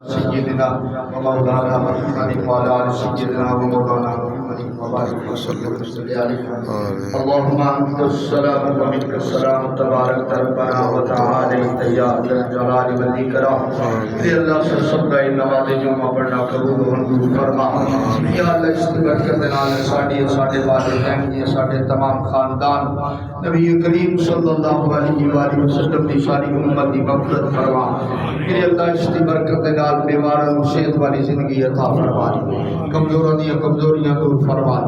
سيدنا ومولانا محمد وعلى آل سيدنا ومولانا محمد وبارك وسلم عليه. اللهم أنت السلام ومنك السلام تبارك ربنا وتعالى يا ذا الجلال والإكرام. اے اللہ سے سب کا نماز جمعہ پڑھنا قبول و منظور فرما. یا اللہ اس برکت نال ساڈے والدین دی ساڈے تمام خاندان نبی کریم صلی اللہ علیہ وآلہ وسلم دی ساری امت دی مغفرت فرما. اے اللہ اس برکت نال بیماروں کو صحت والی زندگی عطا فرما. کمزوراں دی کمزوریاں دور فرما.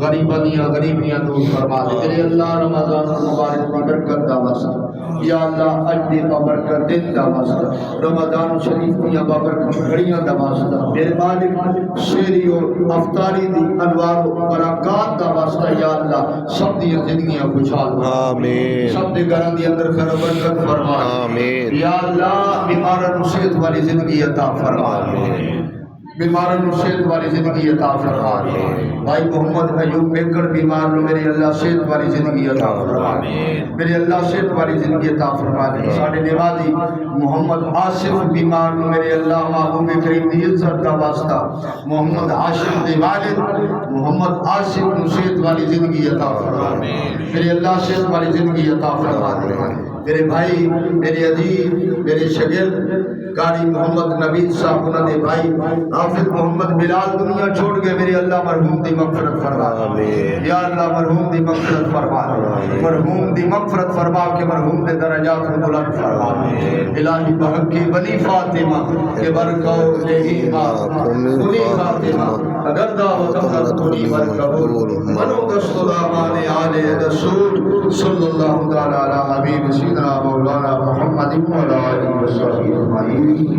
غریباں دی غریبیاں دور فرما. اے اللہ رمضان المبارک دی برکت دا واسطہ یا اللہ اج دی بابرکت دن دا واسطہ رمضان شریف دی بابرکت گھڑیاں دا واسطہ میرے مالک شہری اور افطاری دی انوار و برکات دا واسطہ یا اللہ سب دی زندگیاں خوشحال آمین. سب دے گھراں دی اندر خیر و برکت فرما آمین. یا اللہ بیماراں نو صحت والی زندگی عطا فرما آمین. بیماروں کو صحت والی زندگی عطا فرما. بھائی محمد ایوب بیکڑ بیمار لو میرے اللہ صحت والی زندگی عطا فرما. میرے اللہ صحت والی زندگی عطا فرما. ساڈے نوازی محمد آصف بیمار لو میرے اللہ محبوب کریم دی عزت دا واسطہ محمد عاشق دے والد محمد آصف کو صحت والی زندگی عطا فرما. میرے اللہ صحت والی زندگی عطا فرما. میرے بھائی میرے عزیز میرے شاگرد قاری محمد نبید صاحب انہوں نے بھائی حافظ محمد بلال دنیا چھوڑ گئے. میرے اللہ مرحوم دی مغفرت فرما. یا اللہ مرحوم دی مغفرت فرما. مرحوم دی مغفرت فرما کے مرحوم دے درجات کو بلند فرما. الہی بحق کی بنی فاطمہ کے برکو لہیما کنی فاطمہ اگر دا و تمہر کنی برکبول منو دست دامان آل رسول صلی اللہ تعالی علی حبیب سیدنا مولانا محمد وعلی آلہ وصحبہ اجمعین.